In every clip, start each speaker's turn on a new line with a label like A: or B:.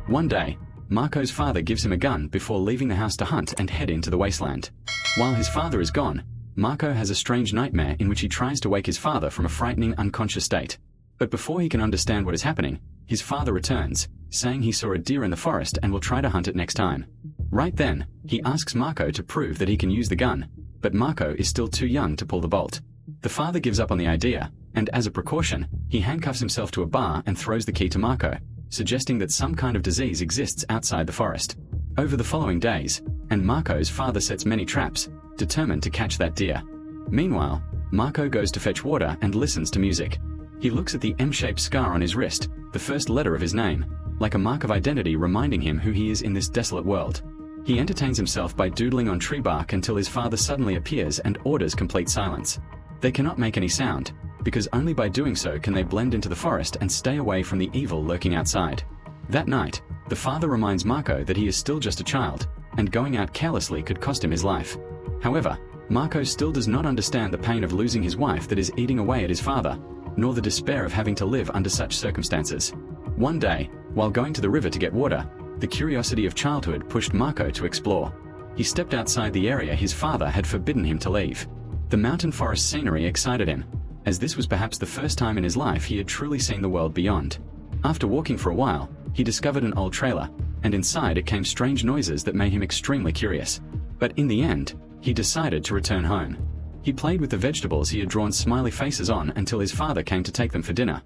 A: One day, Marco's father gives him a gun before leaving the house to hunt and head into the wasteland. While his father is gone, Marco has a strange nightmare in which he tries to wake his father from a frightening unconscious state. But before he can understand what is happening, his father returns, saying he saw a deer in the forest and will try to hunt it next time. Right then, he asks Marco to prove that he can use the gun, but Marco is still too young to pull the bolt. The father gives up on the idea, and as a precaution, he handcuffs himself to a bar and throws the key to Marco, suggesting that some kind of disease exists outside the forest. Over the following days, and Marco's father sets many traps, determined to catch that deer. Meanwhile, Marco goes to fetch water and listens to music. He looks at the M-shaped scar on his wrist, the first letter of his name, like a mark of identity reminding him who he is in this desolate world. He entertains himself by doodling on tree bark until his father suddenly appears and orders complete silence. They cannot make any sound, because only by doing so can they blend into the forest and stay away from the evil lurking outside. That night, the father reminds Marco that he is still just a child, and going out carelessly could cost him his life. However, Marco still does not understand the pain of losing his wife that is eating away at his father, nor the despair of having to live under such circumstances. One day, while going to the river to get water, the curiosity of childhood pushed Marco to explore. He stepped outside the area his father had forbidden him to leave. The mountain forest scenery excited him, as this was perhaps the first time in his life he had truly seen the world beyond. After walking for a while, he discovered an old trailer, and inside it came strange noises that made him extremely curious. But in the end, he decided to return home. He played with the vegetables he had drawn smiley faces on until his father came to take them for dinner.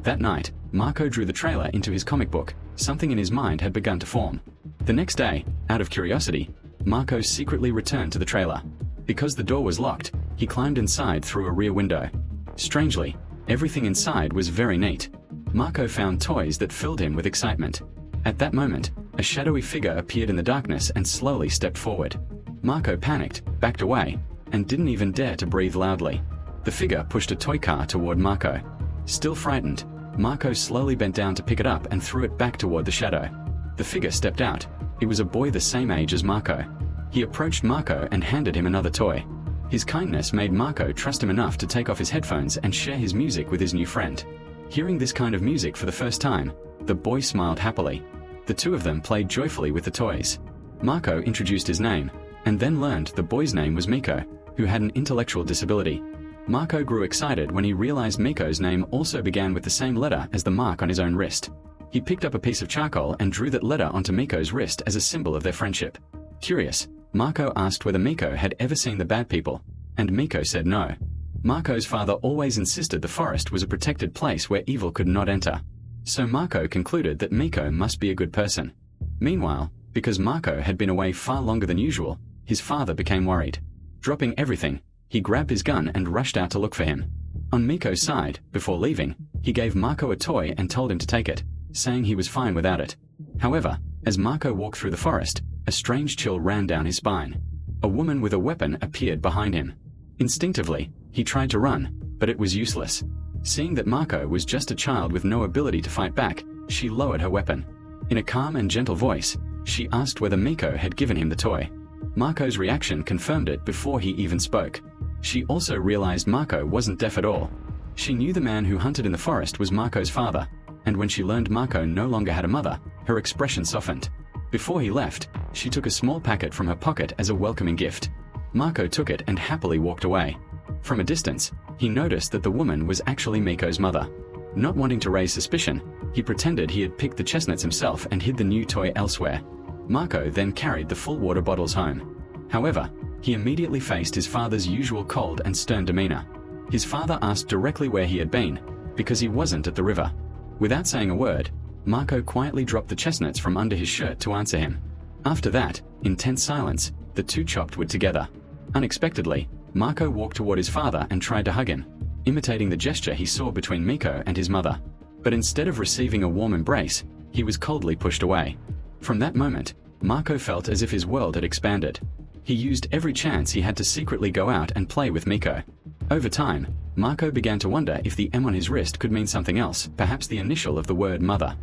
A: That night, Marco drew the trailer into his comic book. Something in his mind had begun to form. The next day, out of curiosity, Marco secretly returned to the trailer. Because the door was locked, he climbed inside through a rear window. Strangely, everything inside was very neat. Marco found toys that filled him with excitement. At that moment, a shadowy figure appeared in the darkness and slowly stepped forward. Marco panicked, backed away, and didn't even dare to breathe loudly. The figure pushed a toy car toward Marco. Still frightened, Marco slowly bent down to pick it up and threw it back toward the shadow. The figure stepped out. It was a boy the same age as Marco. He approached Marco and handed him another toy. His kindness made Marco trust him enough to take off his headphones and share his music with his new friend. Hearing this kind of music for the first time, the boy smiled happily. The two of them played joyfully with the toys. Marco introduced his name, and then learned the boy's name was Miko, who had an intellectual disability. Marco grew excited when he realized Miko's name also began with the same letter as the mark on his own wrist. He picked up a piece of charcoal and drew that letter onto Miko's wrist as a symbol of their friendship. Curious, Marco asked whether Miko had ever seen the bad people, and Miko said no. Marco's father always insisted the forest was a protected place where evil could not enter. So Marco concluded that Miko must be a good person. Meanwhile, because Marco had been away far longer than usual, his father became worried. Dropping everything, he grabbed his gun and rushed out to look for him. On Miko's side, before leaving, he gave Marco a toy and told him to take it, saying he was fine without it. However, as Marco walked through the forest, a strange chill ran down his spine. A woman with a weapon appeared behind him. Instinctively, he tried to run, but it was useless. Seeing that Marco was just a child with no ability to fight back, she lowered her weapon. In a calm and gentle voice, she asked whether Miko had given him the toy. Marco's reaction confirmed it before he even spoke. She also realized Marco wasn't deaf at all. She knew the man who hunted in the forest was Marco's father, and when she learned Marco no longer had a mother, her expression softened. Before he left, she took a small packet from her pocket as a welcoming gift. Marco took it and happily walked away. From a distance, he noticed that the woman was actually Miko's mother. Not wanting to raise suspicion, he pretended he had picked the chestnuts himself and hid the new toy elsewhere. Marco then carried the full water bottles home. However, he immediately faced his father's usual cold and stern demeanor. His father asked directly where he had been, because he wasn't at the river. Without saying a word, Marco quietly dropped the chestnuts from under his shirt to answer him. After that, in tense silence, the two chopped wood together. Unexpectedly, Marco walked toward his father and tried to hug him, imitating the gesture he saw between Miko and his mother. But instead of receiving a warm embrace, he was coldly pushed away. From that moment, Marco felt as if his world had expanded. He used every chance he had to secretly go out and play with Miko. Over time, Marco began to wonder if the M on his wrist could mean something else, perhaps the initial of the word mother.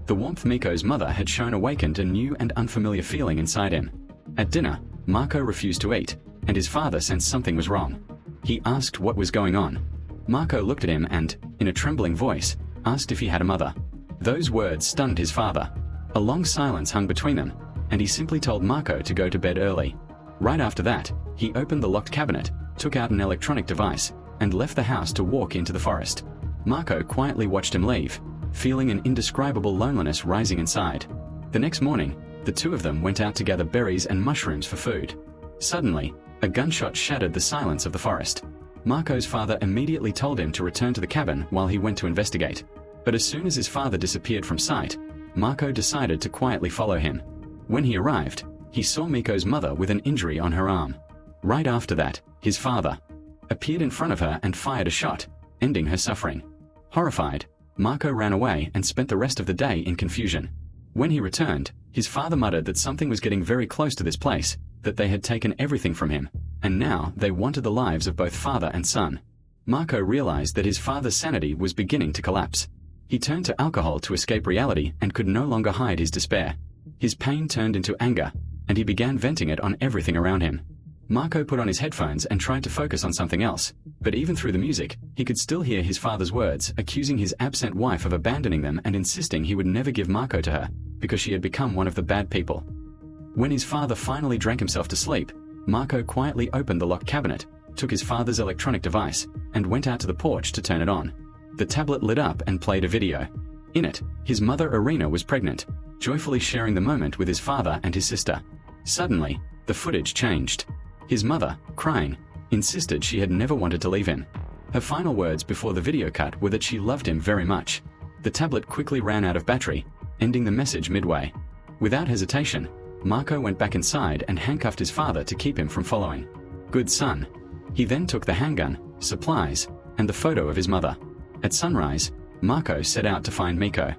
A: The warmth Miko's mother had shown awakened a new and unfamiliar feeling inside him. At dinner, Marco refused to eat, and his father sensed something was wrong. He asked what was going on. Marco looked at him and, in a trembling voice, asked if he had a mother. Those words stunned his father. A long silence hung between them, and he simply told Marco to go to bed early. Right after that, he opened the locked cabinet, took out an electronic device, and left the house to walk into the forest. Marco quietly watched him leave, feeling an indescribable loneliness rising inside. The next morning, the two of them went out to gather berries and mushrooms for food. Suddenly, a gunshot shattered the silence of the forest. Marco's father immediately told him to return to the cabin while he went to investigate. But as soon as his father disappeared from sight, Marco decided to quietly follow him. When he arrived, he saw Miko's mother with an injury on her arm. Right after that, his father appeared in front of her and fired a shot, ending her suffering. Horrified, Marco ran away and spent the rest of the day in confusion. When he returned, his father muttered that something was getting very close to this place, that they had taken everything from him, and now they wanted the lives of both father and son. Marco realized that his father's sanity was beginning to collapse. He turned to alcohol to escape reality and could no longer hide his despair. His pain turned into anger, and he began venting it on everything around him. Marco put on his headphones and tried to focus on something else, but even through the music, he could still hear his father's words, accusing his absent wife of abandoning them and insisting he would never give Marco to her, because she had become one of the bad people. When his father finally drank himself to sleep, Marco quietly opened the locked cabinet, took his father's electronic device, and went out to the porch to turn it on. The tablet lit up and played a video. In it, his mother Irina was pregnant, joyfully sharing the moment with his father and his sister. Suddenly, the footage changed. His mother, crying, insisted she had never wanted to leave him. Her final words before the video cut were that she loved him very much. The tablet quickly ran out of battery, ending the message midway. Without hesitation, Marco went back inside and handcuffed his father to keep him from following. Good son. He then took the handgun, supplies, and the photo of his mother. At sunrise, Marco set out to find Miko.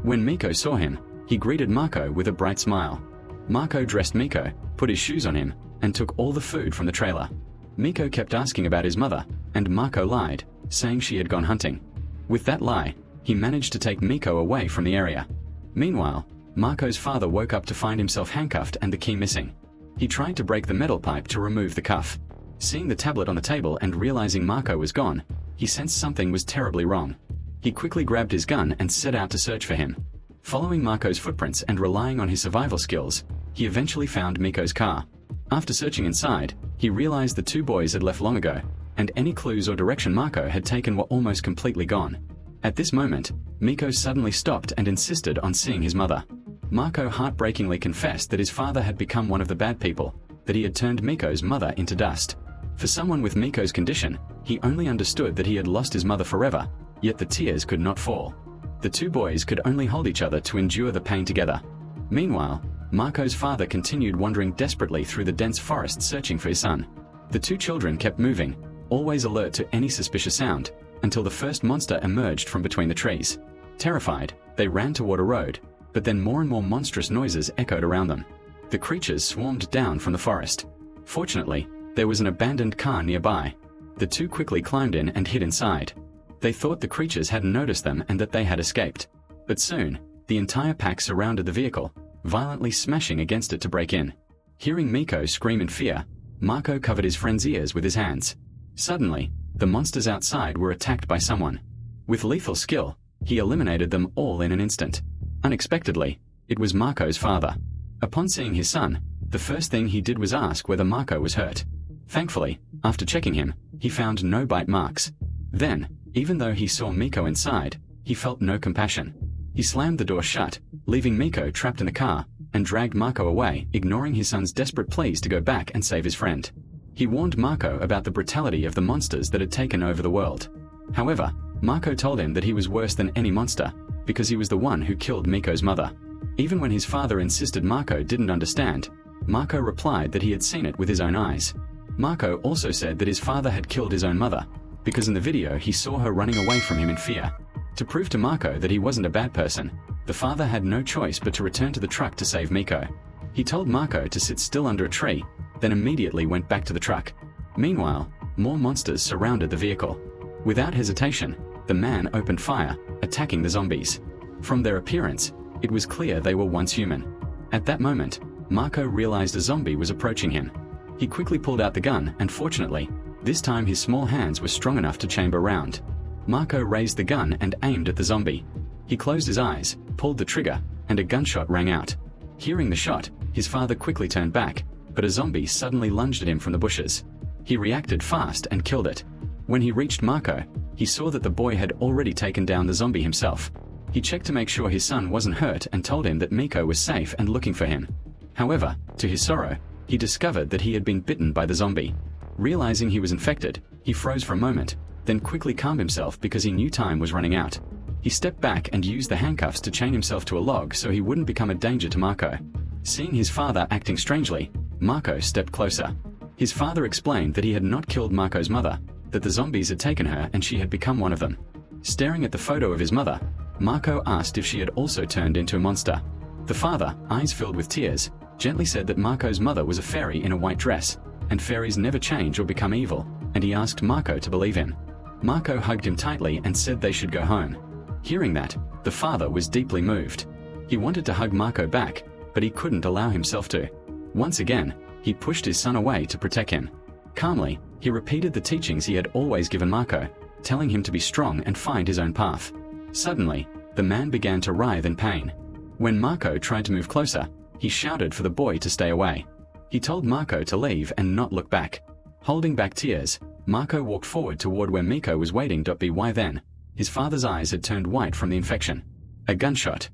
A: When Miko saw him, he greeted Marco with a bright smile. Marco dressed Miko, put his shoes on him, and took all the food from the trailer. Miko kept asking about his mother, and Marco lied, saying she had gone hunting. With that lie, he managed to take Miko away from the area. Meanwhile, Marco's father woke up to find himself handcuffed and the key missing. He tried to break the metal pipe to remove the cuff. Seeing the tablet on the table and realizing Marco was gone, he sensed something was terribly wrong. He quickly grabbed his gun and set out to search for him. Following Marco's footprints and relying on his survival skills, he eventually found Miko's car. After searching inside, he realized the two boys had left long ago, and any clues or direction Marco had taken were almost completely gone. At this moment, Miko suddenly stopped and insisted on seeing his mother. Marco heartbreakingly confessed that his father had become one of the bad people, that he had turned Miko's mother into dust. For someone with Miko's condition, he only understood that he had lost his mother forever, yet the tears could not fall. The two boys could only hold each other to endure the pain together. Meanwhile, Marco's father continued wandering desperately through the dense forest searching for his son. The two children kept moving, always alert to any suspicious sound, until the first monster emerged from between the trees. Terrified, they ran toward a road, but then more and more monstrous noises echoed around them. The creatures swarmed down from the forest. Fortunately, there was an abandoned car nearby. The two quickly climbed in and hid inside. They thought the creatures hadn't noticed them and that they had escaped. But soon, the entire pack surrounded the vehicle, violently smashing against it to break in. Hearing Miko scream in fear, Marco covered his friend's ears with his hands. Suddenly, the monsters outside were attacked by someone. With lethal skill, he eliminated them all in an instant. Unexpectedly, it was Marco's father. Upon seeing his son, the first thing he did was ask whether Marco was hurt. Thankfully, after checking him, he found no bite marks. Then, even though he saw Miko inside, he felt no compassion. He slammed the door shut, leaving Miko trapped in the car, and dragged Marco away, ignoring his son's desperate pleas to go back and save his friend. He warned Marco about the brutality of the monsters that had taken over the world. However, Marco told him that he was worse than any monster, because he was the one who killed Miko's mother. Even when his father insisted Marco didn't understand, Marco replied that he had seen it with his own eyes. Marco also said that his father had killed his own mother, because in the video he saw her running away from him in fear. To prove to Marco that he wasn't a bad person, the father had no choice but to return to the truck to save Miko. He told Marco to sit still under a tree, then immediately went back to the truck. Meanwhile, more monsters surrounded the vehicle. Without hesitation, the man opened fire, attacking the zombies. From their appearance, it was clear they were once human. At that moment, Marco realized a zombie was approaching him. He quickly pulled out the gun and fortunately, this time his small hands were strong enough to chamber round. Marco raised the gun and aimed at the zombie. He closed his eyes, pulled the trigger, and a gunshot rang out. Hearing the shot, his father quickly turned back, but a zombie suddenly lunged at him from the bushes. He reacted fast and killed it. When he reached Marco, he saw that the boy had already taken down the zombie himself. He checked to make sure his son wasn't hurt and told him that Miko was safe and looking for him. However, to his sorrow, he discovered that he had been bitten by the zombie. Realizing he was infected, he froze for a moment, then quickly calmed himself because he knew time was running out. He stepped back and used the handcuffs to chain himself to a log so he wouldn't become a danger to Marco. Seeing his father acting strangely, Marco stepped closer. His father explained that he had not killed Marco's mother, that the zombies had taken her and she had become one of them. Staring at the photo of his mother, Marco asked if she had also turned into a monster. The father, eyes filled with tears, gently said that Marco's mother was a fairy in a white dress, and fairies never change or become evil, and he asked Marco to believe him. Marco hugged him tightly and said they should go home. Hearing that, the father was deeply moved. He wanted to hug Marco back, but he couldn't allow himself to. Once again, he pushed his son away to protect him. Calmly, he repeated the teachings he had always given Marco, telling him to be strong and find his own path. Suddenly, the man began to writhe in pain. When Marco tried to move closer, he shouted for the boy to stay away. He told Marco to leave and not look back. Holding back tears, Marco walked forward toward where Miko was waiting. By then, his father's eyes had turned white from the infection. A gunshot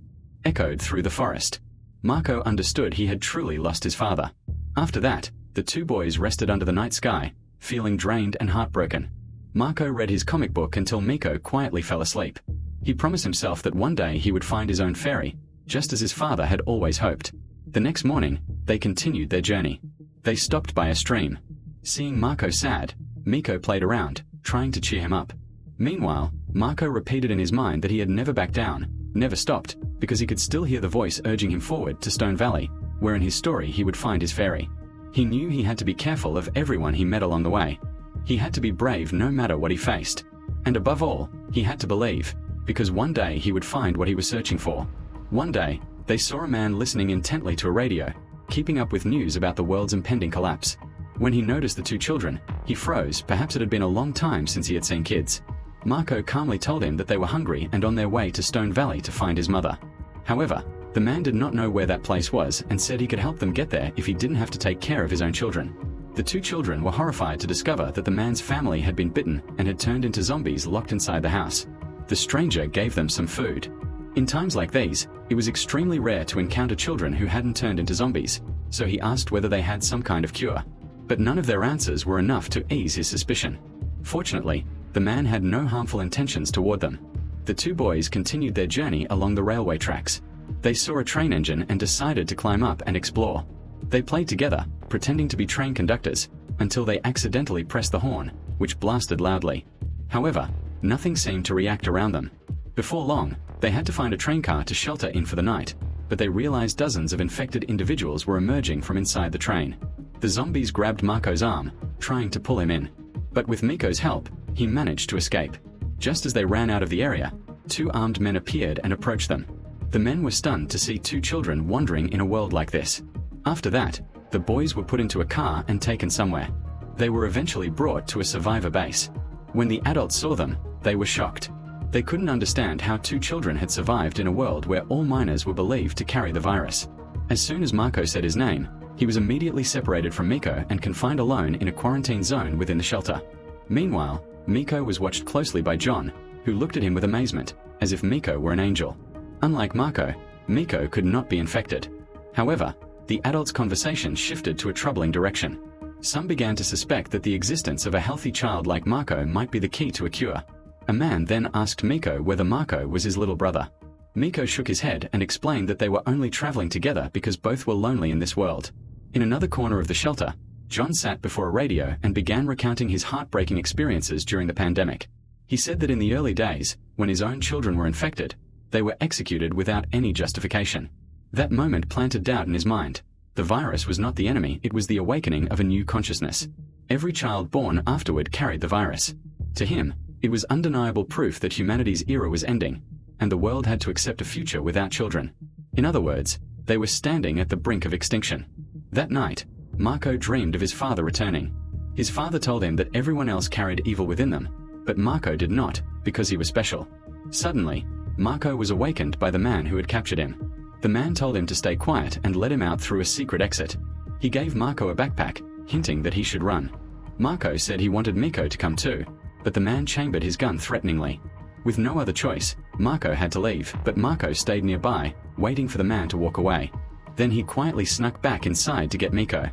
A: echoed through the forest. Marco understood he had truly lost his father. After that, the two boys rested under the night sky, feeling drained and heartbroken. Marco read his comic book until Miko quietly fell asleep. He promised himself that one day he would find his own fairy, just as his father had always hoped. The next morning, they continued their journey. They stopped by a stream. Seeing Marco sad, Miko played around, trying to cheer him up. Meanwhile, Marco repeated in his mind that he had never backed down, never stopped, because he could still hear the voice urging him forward to Stone Valley, where in his story he would find his fairy. He knew he had to be careful of everyone he met along the way. He had to be brave no matter what he faced. And above all, he had to believe, because one day he would find what he was searching for. One day, they saw a man listening intently to a radio, keeping up with news about the world's impending collapse. When he noticed the two children, he froze. Perhaps it had been a long time since he had seen kids. Marco calmly told him that they were hungry and on their way to Stone Valley to find his mother. However, the man did not know where that place was and said he could help them get there if he didn't have to take care of his own children. The two children were horrified to discover that the man's family had been bitten and had turned into zombies locked inside the house. The stranger gave them some food. In times like these, it was extremely rare to encounter children who hadn't turned into zombies, so he asked whether they had some kind of cure. But none of their answers were enough to ease his suspicion. Fortunately, the man had no harmful intentions toward them. The two boys continued their journey along the railway tracks. They saw a train engine and decided to climb up and explore. They played together, pretending to be train conductors, until they accidentally pressed the horn, which blasted loudly. However, nothing seemed to react around them. Before long, they had to find a train car to shelter in for the night, but they realized dozens of infected individuals were emerging from inside the train. The zombies grabbed Marco's arm, trying to pull him in. But with Miko's help, he managed to escape. Just as they ran out of the area, two armed men appeared and approached them. The men were stunned to see two children wandering in a world like this. After that, the boys were put into a car and taken somewhere. They were eventually brought to a survivor base. When the adults saw them, they were shocked. They couldn't understand how two children had survived in a world where all minors were believed to carry the virus. As soon as Marco said his name, he was immediately separated from Miko and confined alone in a quarantine zone within the shelter. Meanwhile, Miko was watched closely by John, who looked at him with amazement, as if Miko were an angel. Unlike Marco, Miko could not be infected. However, the adults' conversation shifted to a troubling direction. Some began to suspect that the existence of a healthy child like Marco might be the key to a cure. A man then asked Miko whether Marco was his little brother. Miko shook his head and explained that they were only traveling together because both were lonely in this world. In another corner of the shelter, John sat before a radio and began recounting his heartbreaking experiences during the pandemic. He said that in the early days, when his own children were infected, they were executed without any justification. That moment planted doubt in his mind. The virus was not the enemy, it was the awakening of a new consciousness. Every child born afterward carried the virus. To him, it was undeniable proof that humanity's era was ending, and the world had to accept a future without children. In other words, they were standing at the brink of extinction. That night, Marco dreamed of his father returning. His father told him that everyone else carried evil within them, but Marco did not, because he was special. Suddenly, Marco was awakened by the man who had captured him. The man told him to stay quiet and let him out through a secret exit. He gave Marco a backpack, hinting that he should run. Marco said he wanted Miko to come too, but the man chambered his gun threateningly. With no other choice, Marco had to leave, but Marco stayed nearby, waiting for the man to walk away. Then he quietly snuck back inside to get Miko.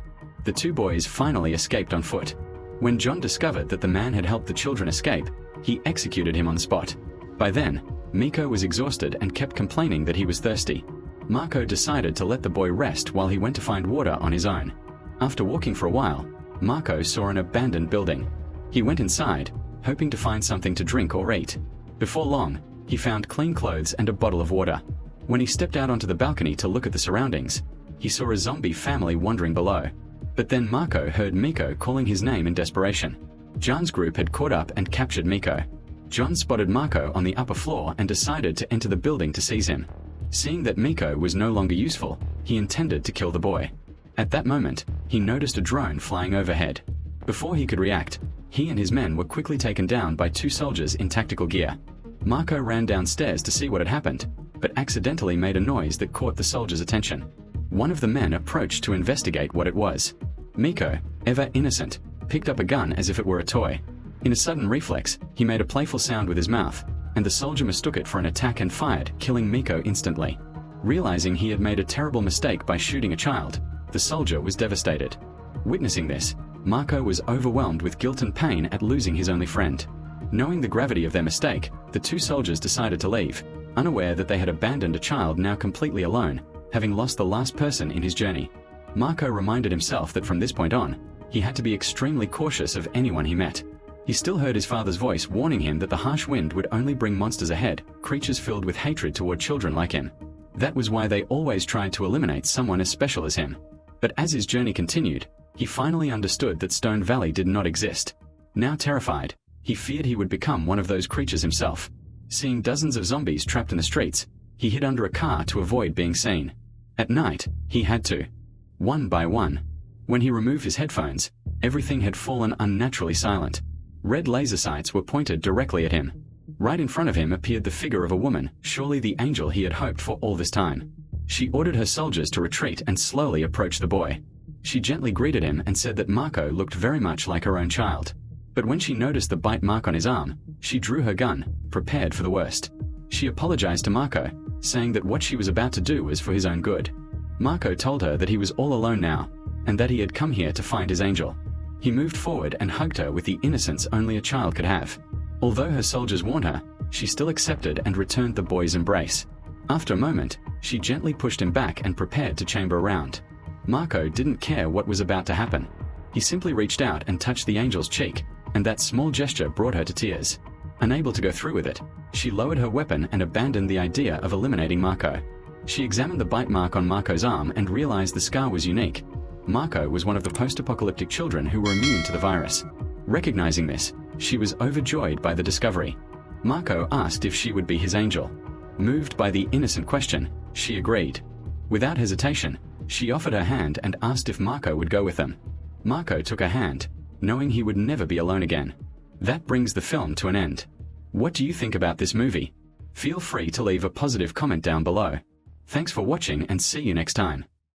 A: The two boys finally escaped on foot. When John discovered that the man had helped the children escape, he executed him on the spot. By then, Miko was exhausted and kept complaining that he was thirsty. Marco decided to let the boy rest while he went to find water on his own. After walking for a while, Marco saw an abandoned building. He went inside, hoping to find something to drink or eat. Before long, he found clean clothes and a bottle of water. When he stepped out onto the balcony to look at the surroundings, he saw a zombie family wandering below. But then Marco heard Miko calling his name in desperation. John's group had caught up and captured Miko. John spotted Marco on the upper floor and decided to enter the building to seize him. Seeing that Miko was no longer useful, he intended to kill the boy. At that moment, he noticed a drone flying overhead. Before he could react, he and his men were quickly taken down by two soldiers in tactical gear. Marco ran downstairs to see what had happened, but accidentally made a noise that caught the soldiers' attention. One of the men approached to investigate what it was. Miko, ever innocent, picked up a gun as if it were a toy. In a sudden reflex, he made a playful sound with his mouth, and the soldier mistook it for an attack and fired, killing Miko instantly. Realizing he had made a terrible mistake by shooting a child, the soldier was devastated. Witnessing this, Marco was overwhelmed with guilt and pain at losing his only friend. Knowing the gravity of their mistake, the two soldiers decided to leave, unaware that they had abandoned a child now completely alone, having lost the last person in his journey. Marco reminded himself that from this point on, he had to be extremely cautious of anyone he met. He still heard his father's voice warning him that the harsh wind would only bring monsters ahead, creatures filled with hatred toward children like him. That was why they always tried to eliminate someone as special as him. But as his journey continued, he finally understood that Stone Valley did not exist. Now terrified, he feared he would become one of those creatures himself. Seeing dozens of zombies trapped in the streets, he hid under a car to avoid being seen. At night, he had to. One by one. When he removed his headphones, everything had fallen unnaturally silent. Red laser sights were pointed directly at him. Right in front of him appeared the figure of a woman, surely the angel he had hoped for all this time. She ordered her soldiers to retreat and slowly approach the boy. She gently greeted him and said that Marco looked very much like her own child. But when she noticed the bite mark on his arm, she drew her gun, prepared for the worst. She apologized to Marco, saying that what she was about to do was for his own good. Marco told her that he was all alone now, and that he had come here to find his angel. He moved forward and hugged her with the innocence only a child could have. Although her soldiers warned her, she still accepted and returned the boy's embrace. After a moment, she gently pushed him back and prepared to chamber around. Marco didn't care what was about to happen. He simply reached out and touched the angel's cheek, and that small gesture brought her to tears. Unable to go through with it, she lowered her weapon and abandoned the idea of eliminating Marco. She examined the bite mark on Marco's arm and realized the scar was unique. Marco was one of the post-apocalyptic children who were immune to the virus. Recognizing this, she was overjoyed by the discovery. Marco asked if she would be his angel. Moved by the innocent question, she agreed. Without hesitation, she offered her hand and asked if Marco would go with them. Marco took her hand, knowing he would never be alone again. That brings the film to an end. What do you think about this movie? Feel free to leave a positive comment down below. Thanks for watching and see you next time.